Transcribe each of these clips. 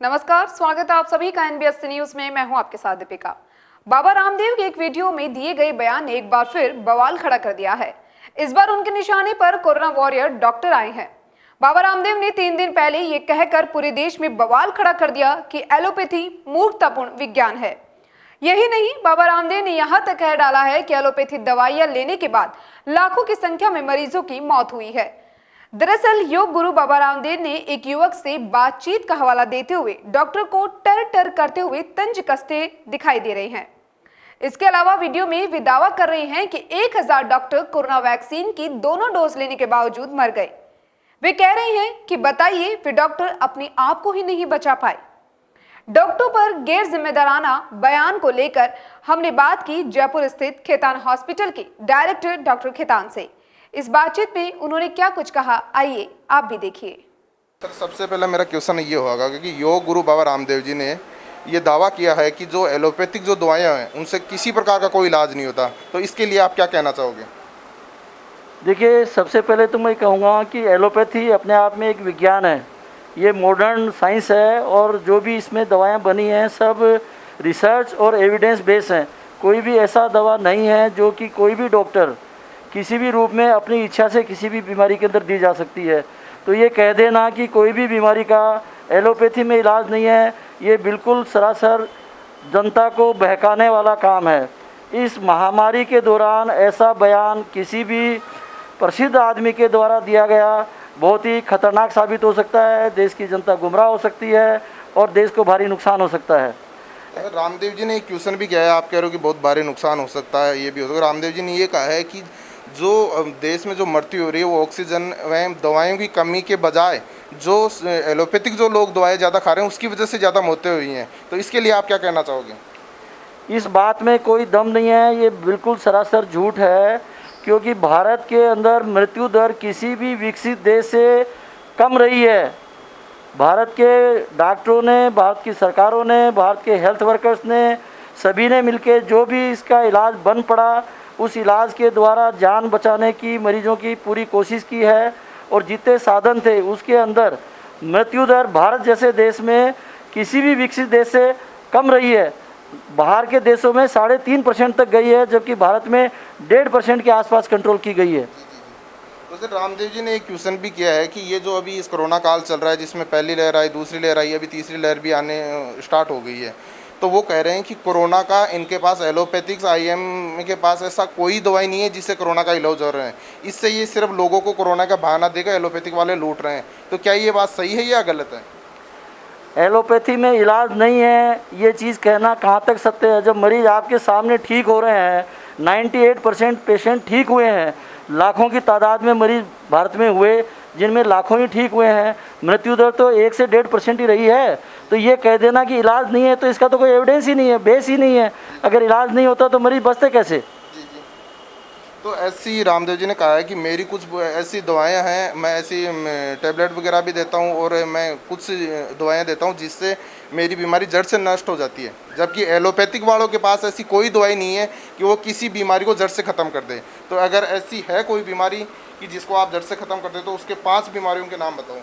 नमस्कार, स्वागत है आप सभी का एनबीएस न्यूज में। मैं हूं आपके साथ दीपिका। बाबा रामदेव के एक वीडियो में दिए गए बयान ने एक बार फिर बवाल खड़ा कर दिया है। इस बार उनके निशाने पर कोरोना वॉरियर डॉक्टर आए हैं। बाबा रामदेव ने 3 दिन पहले ये कहकर पूरे देश में बवाल खड़ा कर दिया कि एलोपैथी मूर्खतापूर्ण विज्ञान है। यही नहीं, बाबा रामदेव ने यहां तक कह डाला है कि एलोपैथी दवाइयां लेने के बाद लाखों की संख्या में मरीजों की मौत हुई है। दरअसल योग गुरु बाबा रामदेव ने एक युवक से बातचीत का हवाला देते हुए डॉक्टर को टर टर करते हुए तंज कसते दिखाई दे रहे हैं। इसके अलावा वीडियो में वे दावा कर रहे हैं कि 1000 डॉक्टर कोरोना वैक्सीन की दोनों डोज लेने के बावजूद मर गए। वे कह रहे हैं कि बताइए, वे डॉक्टर अपने आप को ही नहीं बचा पाए। डॉक्टरों पर गैर जिम्मेदाराना बयान को लेकर हमने बात की जयपुर स्थित खेतान हॉस्पिटल के डायरेक्टर डॉक्टर खेतान से। इस बातचीत में उन्होंने क्या कुछ कहा, आइए आप भी देखिए। सर, सबसे पहले मेरा क्वेश्चन ये होगा कि योग गुरु बाबा रामदेव जी ने ये दावा किया है कि जो एलोपैथिक जो दवाएं हैं उनसे किसी प्रकार का कोई इलाज नहीं होता, तो इसके लिए आप क्या कहना चाहोगे? देखिए, सबसे पहले तो मैं कहूँगा कि एलोपैथी अपने आप में एक विज्ञान है। ये मॉडर्न साइंस है और जो भी इसमें दवाएं बनी हैं सब रिसर्च और एविडेंस बेस हैं। कोई भी ऐसा दवा नहीं है जो कि कोई भी डॉक्टर किसी भी रूप में अपनी इच्छा से किसी भी बीमारी के अंदर दी जा सकती है। तो ये कह देना कि कोई भी बीमारी का एलोपैथी में इलाज नहीं है, ये बिल्कुल सरासर जनता को बहकाने वाला काम है। इस महामारी के दौरान ऐसा बयान किसी भी प्रसिद्ध आदमी के द्वारा दिया गया बहुत ही खतरनाक साबित हो सकता है। देश की जनता गुमराह हो सकती है और देश को भारी नुकसान हो सकता है। रामदेव जी ने एक क्वेश्चन भी किया है, आप कह रहे हो कि बहुत भारी नुकसान हो सकता है, ये भी हो सकता है। रामदेव जी ने ये कहा है कि जो देश में जो मृत्यु हो रही है वो ऑक्सीजन व दवाइयों की कमी के बजाय जो एलोपैथिक जो लोग दवाएं ज़्यादा खा रहे हैं उसकी वजह से ज़्यादा मौतें हुई हैं, तो इसके लिए आप क्या कहना चाहोगे? इस बात में कोई दम नहीं है, ये बिल्कुल सरासर झूठ है। क्योंकि भारत के अंदर मृत्यु दर किसी भी विकसित देश से कम रही है। भारत के डॉक्टरों ने, भारत की सरकारों ने, भारत के हेल्थ वर्कर्स ने, सभी ने मिलकर जो भी इसका इलाज बन पड़ा उस इलाज के द्वारा जान बचाने की मरीजों की पूरी कोशिश की है। और जितने साधन थे उसके अंदर मृत्यु दर भारत जैसे देश में किसी भी विकसित देश से कम रही है। बाहर के देशों में 3.5% तक गई है, जबकि भारत में 1.5% के आसपास कंट्रोल की गई है। तो सर, रामदेव जी ने एक क्वेश्चन भी किया है कि ये जो अभी इस कोरोना काल चल रहा है जिसमें पहली लहर आई, दूसरी लहर आई, अभी तीसरी लहर भी आने स्टार्ट हो गई है, तो वो कह रहे हैं कि कोरोना का इनके पास एलोपैथिक्स आईएम के पास ऐसा कोई दवाई नहीं है जिससे कोरोना का इलाज हो रहा है। इससे ये सिर्फ लोगों को कोरोना का बहाना देकर एलोपैथिक वाले लूट रहे हैं, तो क्या ये बात सही है या गलत है? एलोपैथी में इलाज नहीं है ये चीज़ कहना कहाँ तक सत्य है? जब मरीज आपके सामने ठीक हो रहे हैं, 98% पेशेंट ठीक हुए हैं, लाखों की तादाद में मरीज भारत में हुए जिनमें लाखों ही ठीक हुए हैं, मृत्यु दर तो 1 से 1.5% ही रही है। तो ये कह देना कि इलाज नहीं है तो इसका तो कोई एविडेंस ही नहीं है, बेस ही नहीं है। अगर इलाज नहीं होता तो मरीज बचते कैसे? तो ऐसी रामदेव जी ने कहा है कि मेरी कुछ ऐसी दवाएं हैं, मैं ऐसी टैबलेट वगैरह भी देता हूं और मैं कुछ दवाएं देता हूं जिससे मेरी बीमारी जड़ से नष्ट हो जाती है, जबकि एलोपैथिक वालों के पास ऐसी कोई दवाई नहीं है कि वो किसी बीमारी को जड़ से ख़त्म कर दे। तो अगर ऐसी है कोई बीमारी कि जिसको आप जड़ से ख़त्म कर दे तो उसके 5 बीमारियों के नाम बताओ।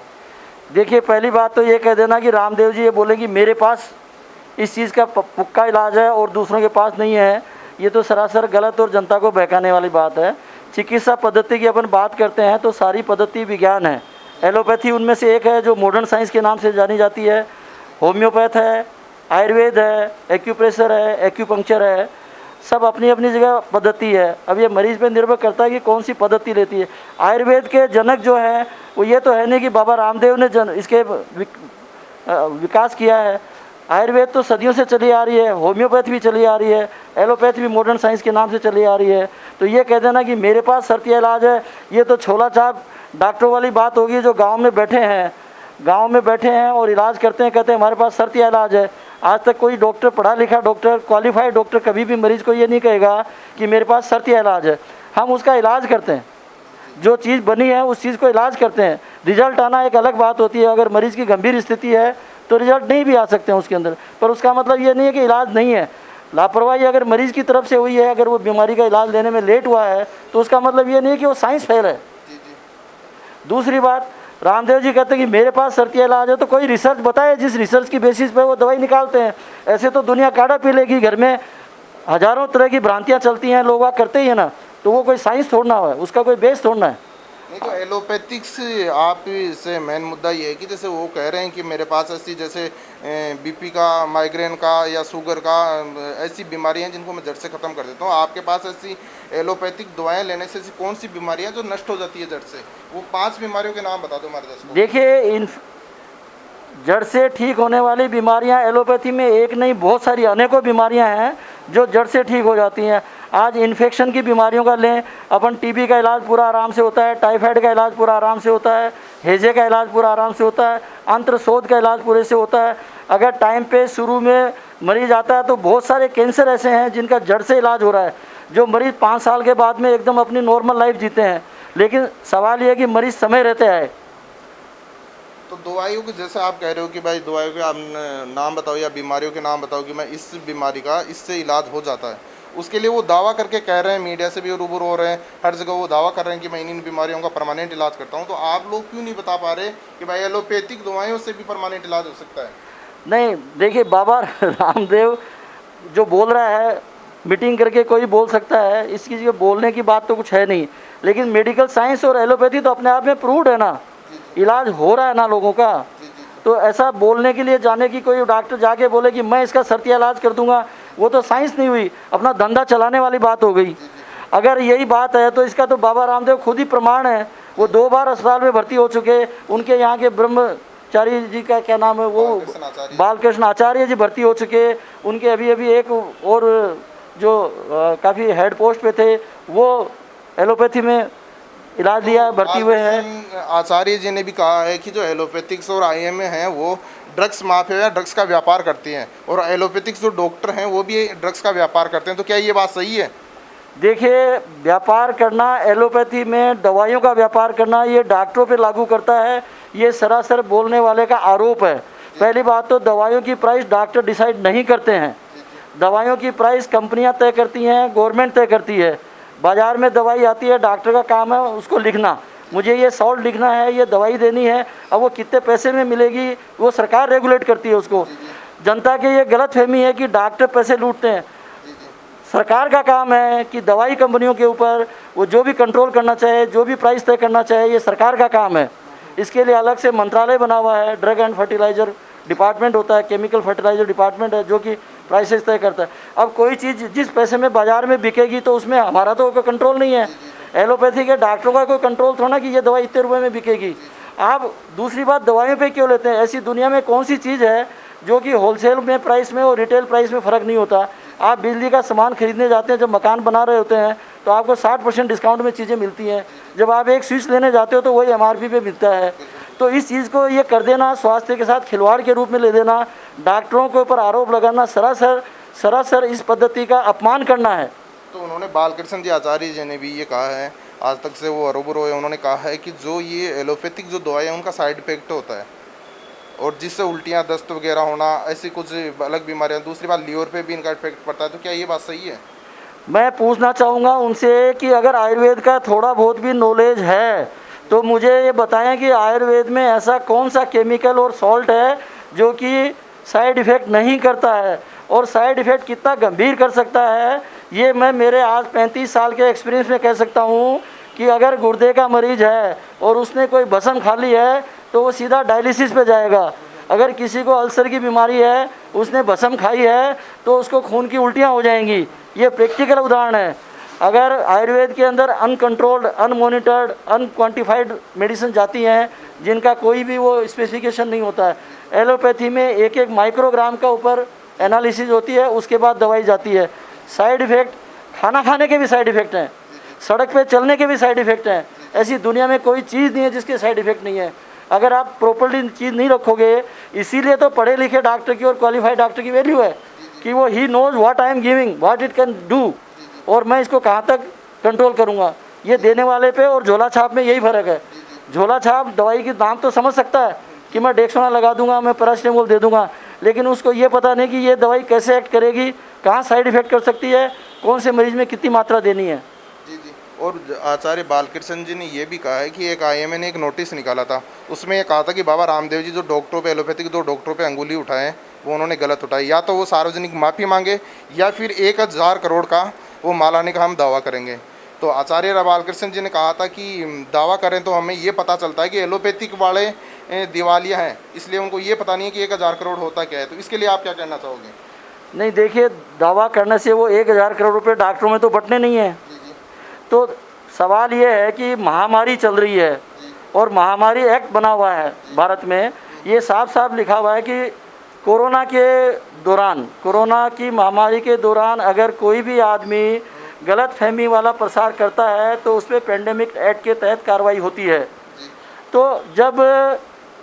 देखिए, पहली बात तो ये कह देना कि रामदेव जी ये बोले कि मेरे पास इस चीज़ का पुख्ता इलाज है और दूसरों के पास नहीं है, ये तो सरासर गलत और जनता को बहकाने वाली बात है। चिकित्सा पद्धति की अपन बात करते हैं तो सारी पद्धति विज्ञान है। एलोपैथी उनमें से एक है जो मॉडर्न साइंस के नाम से जानी जाती है। होम्योपैथ है, आयुर्वेद है, एक्यूप्रेशर है, एक्यूपंक्चर है, सब अपनी अपनी जगह पद्धति है। अब ये मरीज़ पे निर्भर करता है कि कौन सी पद्धति लेती है। आयुर्वेद के जनक जो है वो ये तो है नहीं कि बाबा रामदेव ने इसके विकास किया है। आयुर्वेद तो सदियों से चली आ रही है, होम्योपैथ भी चली आ रही है, एलोपैथ भी मॉडर्न साइंस के नाम से चली आ रही है। तो ये कह देना कि मेरे पास शर्तिया इलाज है, ये तो छोला चाप डॉक्टरों वाली बात होगी जो गांव में बैठे हैं और इलाज करते हैं, कहते हैं हमारे पास शर्तिया इलाज है। आज तक कोई डॉक्टर, पढ़ा लिखा डॉक्टर, क्वालिफाइड डॉक्टर कभी भी मरीज़ को ये नहीं कहेगा कि मेरे पास शर्तिया इलाज है। हम उसका इलाज करते हैं, जो चीज़ बनी है उस चीज़ को इलाज करते हैं। रिजल्ट आना एक अलग बात होती है। अगर मरीज़ की गंभीर स्थिति है तो रिजल्ट नहीं भी आ सकते हैं उसके अंदर, पर उसका मतलब ये नहीं है कि इलाज नहीं है। लापरवाही अगर मरीज़ की तरफ से हुई है, अगर वो बीमारी का इलाज लेने में लेट हुआ है तो उसका मतलब ये नहीं है कि वो साइंस फेल है। दूसरी बात, रामदेव जी कहते हैं कि मेरे पास सर्ती इलाज है, तो कोई रिसर्च बताए जिस रिसर्च की बेसिस पे वो दवाई निकालते हैं। ऐसे तो दुनिया काढ़ा पी लेगी, घर में हजारों तरह की भ्रांतियाँ चलती हैं, लोग वहाँ करते ही हैं ना, तो वो कोई साइंस थोड़ना है, उसका कोई बेस थोड़ना है। नहीं तो एलोपैथिक्स आप से मेन मुद्दा ये है कि जैसे वो कह रहे हैं कि मेरे पास ऐसी जैसे बीपी का, माइग्रेन का या शुगर का ऐसी बीमारियां हैं जिनको मैं जड़ से ख़त्म कर देता हूँ। आपके पास ऐसी एलोपैथिक दवाएं लेने से ऐसी कौन सी बीमारियां जो नष्ट हो जाती है जड़ से? वो 5 बीमारियों के नाम बता दो हमारे दर्शकों। देखिए, इन जड़ से ठीक होने वाली बीमारियां एलोपैथी में एक नहीं, बहुत सारी अनेकों बीमारियां हैं जो जड़ से ठीक हो जाती हैं। आज इन्फेक्शन की बीमारियों का लें अपन, टीबी का इलाज पूरा आराम से होता है, टाइफाइड का इलाज पूरा आराम से होता है, हैजे का इलाज पूरा आराम से होता है, अंत्रशोथ का इलाज पूरे से होता है। अगर टाइम पे शुरू में मरीज आता है तो बहुत सारे कैंसर ऐसे हैं जिनका जड़ से इलाज हो रहा है, जो मरीज 5 साल के बाद में एकदम अपनी नॉर्मल लाइफ जीते हैं। लेकिन सवाल ये है कि मरीज समय रहते आए। तो दवाइयों के जैसे आप कह रहे हो कि भाई दवाइयों के आप नाम बताओ या बीमारियों के नाम बताओ कि मैं इस बीमारी का इससे इलाज हो जाता है, उसके लिए वो दावा करके कह रहे हैं, मीडिया से भी रूबरू हो रहे हैं, हर जगह वो दावा कर रहे हैं कि मैं इन बीमारियों का परमानेंट इलाज करता हूँ। तो आप लोग क्यों नहीं बता पा रहे कि भाई एलोपैथिक दवाइयों से भी परमानेंट इलाज हो सकता है? नहीं, देखिए, बाबा रामदेव जो बोल रहा है, मीटिंग करके कोई बोल सकता है, इस चीज़ के बोलने की बात तो कुछ है नहीं। लेकिन मेडिकल साइंस और एलोपैथी तो अपने आप में प्रूव्ड है ना, इलाज हो रहा है ना लोगों का। तो ऐसा बोलने के लिए जाने की कोई डॉक्टर जाके बोले कि मैं इसका सर्ती इलाज कर दूंगा, वो तो साइंस नहीं हुई, अपना धंधा चलाने वाली बात हो गई। अगर यही बात है तो इसका तो बाबा रामदेव खुद ही प्रमाण है। वो 2 बार अस्पताल में भर्ती हो चुके, उनके यहाँ के ब्रह्मचारी जी का क्या नाम है, वो बालकृष्ण आचार्य जी भर्ती हो चुके, उनके अभी एक और जो काफ़ी हेड पोस्ट पे थे वो एलोपैथी में इलाज लिया, भर्ती हुए हैं। आचार्य जी ने भी कहा है कि जो एलोपैथिक्स और आईएमए हैं वो ड्रग्स माफिया या ड्रग्स का व्यापार करती हैं, और एलोपैथिक्स जो डॉक्टर हैं वो भी ड्रग्स का व्यापार करते हैं। तो क्या ये बात सही है? देखिए, व्यापार करना, एलोपैथी में दवाइयों का व्यापार करना, ये डॉक्टरों पे लागू करता है, ये सरासर बोलने वाले का आरोप है। पहली बात तो दवाइयों की प्राइस डॉक्टर डिसाइड नहीं करते हैं, दवाइयों की प्राइस कंपनियां तय करती हैं, गवर्नमेंट तय करती है। बाज़ार में दवाई आती है, डॉक्टर का काम है उसको लिखना, मुझे ये सॉल्ट लिखना है, ये दवाई देनी है। अब वो कितने पैसे में मिलेगी वो सरकार रेगुलेट करती है उसको। जनता के ये गलत फहमी है कि डॉक्टर पैसे लूटते हैं। सरकार का काम है कि दवाई कंपनियों के ऊपर वो जो भी कंट्रोल करना चाहे, जो भी प्राइस तय करना चाहे, ये सरकार का काम है। इसके लिए अलग से मंत्रालय बना हुआ है, ड्रग एंड फर्टिलाइज़र डिपार्टमेंट होता है, केमिकल फर्टिलाइज़र डिपार्टमेंट है, जो कि प्राइसेस तय करता है। अब कोई चीज़ जिस पैसे में बाज़ार में बिकेगी तो उसमें हमारा तो कोई कंट्रोल नहीं है। एलोपैथी के डॉक्टरों का कोई कंट्रोल थोड़ा कि ये दवाई इतने रुपए में बिकेगी। आप दूसरी बात, दवाइयों पे क्यों लेते हैं? ऐसी दुनिया में कौन सी चीज़ है जो कि होलसेल में प्राइस में और रिटेल प्राइस में फ़र्क नहीं होता? आप बिजली का सामान खरीदने जाते हैं, जब मकान बना रहे होते हैं तो आपको 60% डिस्काउंट में चीज़ें मिलती हैं। जब आप एक स्विच लेने जाते हो तो वही MRP पे मिलता है। तो इस चीज़ को ये कर देना, स्वास्थ्य के साथ खिलवाड़ के रूप में ले देना, डॉक्टरों के ऊपर आरोप लगाना, सरासर इस पद्धति का अपमान करना है। तो उन्होंने बालकृष्ण जी आचार्य जी ने भी ये कहा है, आज तक से वो रूबरू है, उन्होंने कहा है कि जो ये एलोपैथिक जो दवाई है उनका साइड इफेक्ट होता है, और जिससे उल्टियाँ, दस्त वगैरह होना, ऐसी कुछ अलग बीमारियाँ। दूसरी बात, लीवर पे भी इनका इफेक्ट पड़ता है। तो क्या ये बात सही है? मैं पूछना चाहूँगा उनसे कि अगर आयुर्वेद का थोड़ा बहुत भी नॉलेज है तो मुझे ये बताएं कि आयुर्वेद में ऐसा कौन सा केमिकल और सॉल्ट है जो कि साइड इफ़ेक्ट नहीं करता है, और साइड इफ़ेक्ट कितना गंभीर कर सकता है। ये मैं मेरे आज 35 साल के एक्सपीरियंस में कह सकता हूँ कि अगर गुर्दे का मरीज़ है और उसने कोई भस्म खा ली है तो वो सीधा डायलिसिस पे जाएगा। अगर किसी को अल्सर की बीमारी है, उसने भस्म खाई है तो उसको खून की उल्टियाँ हो जाएंगी। ये प्रैक्टिकल उदाहरण है। अगर आयुर्वेद के अंदर अनकंट्रोल्ड, अनमॉनिटर्ड, अनक्वांटिफाइड मेडिसिन जाती हैं जिनका कोई भी वो स्पेसिफिकेशन नहीं होता है, एलोपैथी में एक माइक्रोग्राम का ऊपर एनालिसिस होती है, उसके बाद दवाई जाती है। साइड इफ़ेक्ट, खाना खाने के भी साइड इफ़ेक्ट हैं, सड़क पे चलने के भी साइड इफ़ेक्ट हैं। ऐसी दुनिया में कोई चीज़ नहीं है जिसके साइड इफ़ेक्ट नहीं है। अगर आप प्रॉपर्ली चीज़ नहीं रखोगे, इसीलिए तो पढ़े लिखे डॉक्टर की और क्वालिफाइड डॉक्टर की वैल्यू है कि वो he knows what I am giving, what it can do, और मैं इसको कहाँ तक कंट्रोल करूँगा। ये देने वाले पे और झोला छाप में यही फ़र्क है। झोला छाप दवाई की दाम तो समझ सकता है कि मैं डेक्सोना लगा दूंगा, मैं पैरासिटामोल दे दूंगा, लेकिन उसको ये पता नहीं कि ये दवाई कैसे एक्ट करेगी, कहाँ साइड इफ़ेक्ट कर सकती है, कौन से मरीज़ में कितनी मात्रा देनी है। जी जी। और आचार्य बालकृष्ण जी ने ये भी कहा है कि एक IMA ने एक नोटिस निकाला था, उसमें ये कहा था कि बाबा रामदेव जी जो डॉक्टरों पे एलोपैथिक 2 डॉक्टरों पे अंगुली उठाए वो उन्होंने गलत उठाई, या तो वो सार्वजनिक माफ़ी मांगे या फिर 1000 करोड़ का वो मालाने का हम दावा करेंगे। तो आचार्य बालकृष्ण जी ने कहा था कि दावा करें तो हमें ये पता चलता है कि एलोपैथिक वाले दिवालिया हैं, इसलिए उनको ये पता नहीं है कि 1000 करोड़ होता क्या है। तो इसके लिए आप क्या कहना चाहोगे? नहीं देखिए, दावा करने से वो 1000 करोड़ रुपए डॉक्टरों में तो बटने नहीं है। तो सवाल ये है कि महामारी चल रही है और महामारी एक्ट बना हुआ है भारत में, ये साफ साफ लिखा हुआ है कि कोरोना के दौरान, कोरोना की महामारी के दौरान अगर कोई भी आदमी गलत फहमी वाला प्रसार करता है तो उस पर पेंडेमिक एक्ट के तहत कार्रवाई होती है। तो जब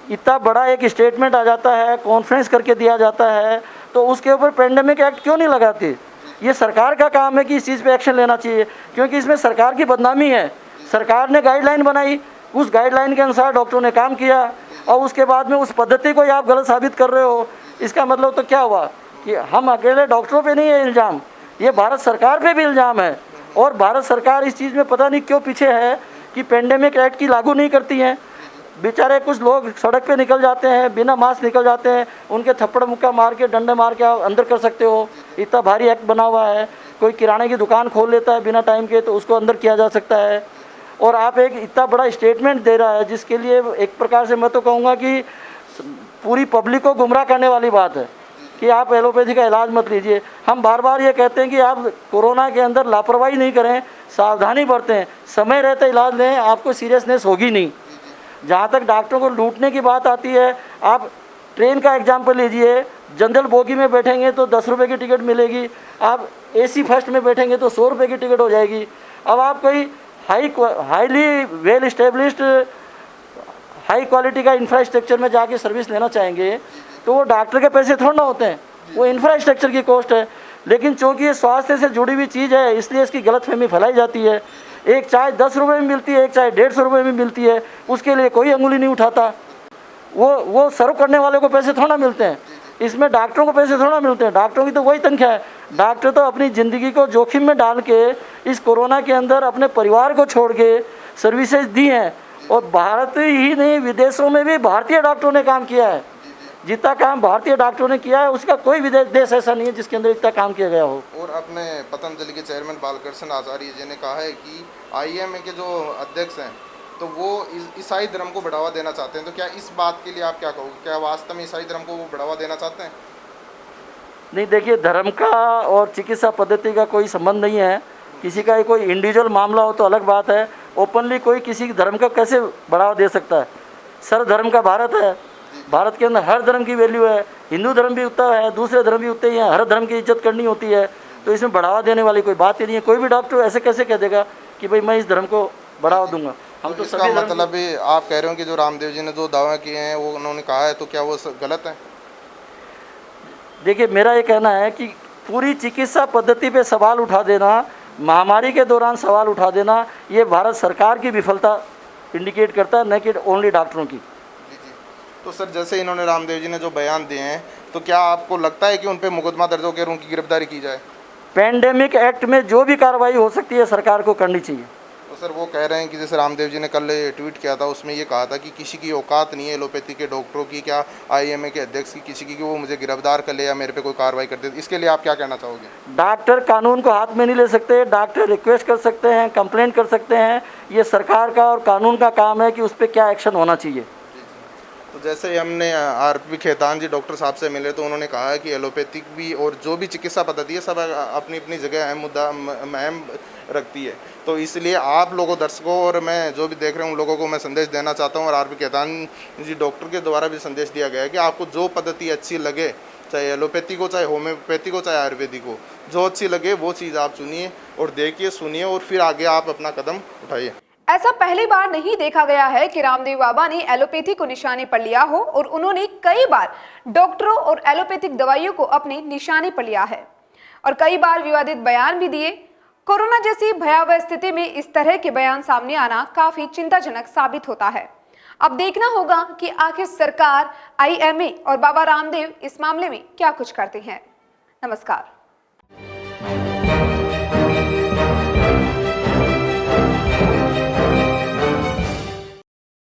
इतना बड़ा एक स्टेटमेंट आ जाता है, कॉन्फ्रेंस करके दिया जाता है, तो उसके ऊपर पेंडेमिक एक्ट क्यों नहीं लगाते? ये सरकार का काम है कि इस चीज़ पे एक्शन लेना चाहिए, क्योंकि इसमें सरकार की बदनामी है। सरकार ने गाइडलाइन बनाई, उस गाइडलाइन के अनुसार डॉक्टरों ने काम किया और उसके बाद में उस पद्धति को आप गलत साबित कर रहे हो। इसका मतलब तो क्या हुआ कि हम अकेले डॉक्टरों पे नहीं है इल्ज़ाम, ये भारत सरकार पे भी इल्ज़ाम है। और भारत सरकार इस चीज़ में पता नहीं क्यों पीछे है कि पेंडेमिक एक्ट की लागू नहीं करती हैं। बेचारे कुछ लोग सड़क पे निकल जाते हैं, बिना मास्क निकल जाते हैं, उनके थप्पड़ मुक्का मार के, डंडे मार के आप अंदर कर सकते हो, इतना भारी एक्ट बना हुआ है। कोई किराने की दुकान खोल लेता है बिना टाइम के तो उसको अंदर किया जा सकता है। और आप एक इतना बड़ा स्टेटमेंट दे रहा है जिसके लिए एक प्रकार से मैं तो कहूँगा कि पूरी पब्लिक को गुमराह करने वाली बात है कि आप एलोपैथी का इलाज मत लीजिए। हम बार बार ये कहते हैं कि आप कोरोना के अंदर लापरवाही नहीं करें, सावधानी बरतें, समय रहते इलाज लें, आपको सीरियसनेस होगी नहीं। जहाँ तक डॉक्टरों को लूटने की बात आती है, आप ट्रेन का एग्जाम्पल लीजिए, जनरल बोगी में बैठेंगे तो 10 रुपये की टिकट मिलेगी, आप AC फर्स्ट में बैठेंगे तो 100 रुपये की टिकट हो जाएगी। अब आप कोई highly well established high quality का इंफ्रास्ट्रक्चर में जाके सर्विस लेना चाहेंगे तो वो डॉक्टर के पैसे थोड़ा ना होते हैं, वो इंफ्रास्ट्रक्चर की कॉस्ट है। लेकिन चूँकि ये स्वास्थ्य से जुड़ी हुई चीज़ है इसलिए इसकी गलतफहमी फैलाई जाती है। एक चाय 10 रुपये में मिलती है, एक चाय 150 रुपये में मिलती है, उसके लिए कोई अंगुली नहीं उठाता। वो सर्व करने वाले को पैसे थोड़ा मिलते हैं, इसमें डॉक्टरों को पैसे थोड़ा मिलते हैं। डॉक्टरों की तो वही तनख्वाह है। डॉक्टर तो अपनी ज़िंदगी को जोखिम में डाल के इस कोरोना के अंदर अपने परिवार को छोड़ के सर्विसेज दी हैं। और भारत ही नहीं, विदेशों में भी भारतीय डॉक्टरों ने काम किया है। जितना काम भारतीय डॉक्टरों ने किया है उसका कोई विदेश देश ऐसा नहीं है जिसके अंदर इतना काम किया गया हो। और अपने पतंजलि के चेयरमैन बालकृष्ण आचार्य जी ने कहा है कि IMA के जो अध्यक्ष हैं तो वो ईसाई धर्म को बढ़ावा देना चाहते हैं। तो क्या इस बात के लिए आप क्या कहोगे? क्या वास्तव में ईसाई धर्म को वो बढ़ावा देना चाहते हैं? नहीं देखिए, धर्म का और चिकित्सा पद्धति का कोई संबंध नहीं है। किसी का कोई इंडिविजुअल मामला हो तो अलग बात है, ओपनली कोई किसी धर्म का कैसे बढ़ावा दे सकता है? सर्वधर्म का भारत है, भारत के अंदर हर धर्म की वैल्यू है। हिंदू धर्म भी उतना है, दूसरे धर्म भी उतने ही हैं, हर धर्म की इज्जत करनी होती है। तो इसमें बढ़ावा देने वाली कोई बात ही नहीं है। कोई भी डॉक्टर ऐसे कैसे कह देगा कि भाई मैं इस धर्म को बढ़ावा दूंगा? हम तो इसका मतलब आप कह रहे हो कि जो रामदेव जी ने जो दावा किए हैं वो उन्होंने कहा है, तो क्या वो गलत है? देखिए, मेरा ये कहना है कि पूरी चिकित्सा पद्धति पे सवाल उठा देना, महामारी के दौरान सवाल उठा देना, ये भारत सरकार की विफलता इंडिकेट करता है, न कि ओनली डॉक्टरों की। तो सर, जैसे इन्होंने रामदेव जी ने जो बयान दिए हैं तो क्या आपको लगता है कि उन पर मुकदमा दर्ज होकर उनकी गिरफ्तारी की जाए? पेंडेमिक एक्ट में जो भी कार्रवाई हो सकती है सरकार को करनी चाहिए। तो सर, वो कह रहे हैं कि जैसे रामदेव जी ने कल ट्वीट किया था उसमें ये कहा था कि किसी की औकात नहीं है एलोपैथी के डॉक्टरों की, क्या IMA के अध्यक्ष की, किसी की कि वो मुझे गिरफ्तार कर ले या मेरे पे कोई कार्रवाई कर दे। इसके लिए आप क्या कहना चाहोगे? डॉक्टर कानून को हाथ में नहीं ले सकते, डॉक्टर रिक्वेस्ट कर सकते हैं, कंप्लेंट कर सकते हैं। ये सरकार का और कानून का काम है कि उस पर क्या एक्शन होना चाहिए। तो जैसे हमने RP खेतान जी डॉक्टर साहब से मिले तो उन्होंने कहा है कि एलोपैथिक भी और जो भी चिकित्सा पद्धति है सब अपनी अपनी जगह अहम मुद्दा अहम रखती है। तो इसलिए आप लोगों, दर्शकों और मैं जो भी देख रहे हूँ उन लोगों को मैं संदेश देना चाहता हूँ, और RP खेतान जी डॉक्टर के द्वारा भी संदेश दिया गया है कि आपको जो पद्धति अच्छी लगे, चाहे एलोपैथी को, चाहे होम्योपैथी को, चाहे आयुर्वेदिक को, जो अच्छी लगे वो चीज़ आप चुनिए और देखिए, सुनिए और फिर आगे आप अपना कदम उठाइए। ऐसा पहली बार नहीं देखा गया है कि रामदेव बाबा ने एलोपैथी को निशाने पर लिया हो और उन्होंने कई बार डॉक्टरों और एलोपैथिक दवाइयों को अपने निशाने पर लिया है और कई बार विवादित बयान भी दिए। कोरोना जैसी भयावह स्थिति में इस तरह के बयान सामने आना काफी चिंताजनक साबित होता है। अब देखना होगा कि आखिर सरकार, IMA और बाबा रामदेव इस मामले में क्या कुछ करते हैं। नमस्कार।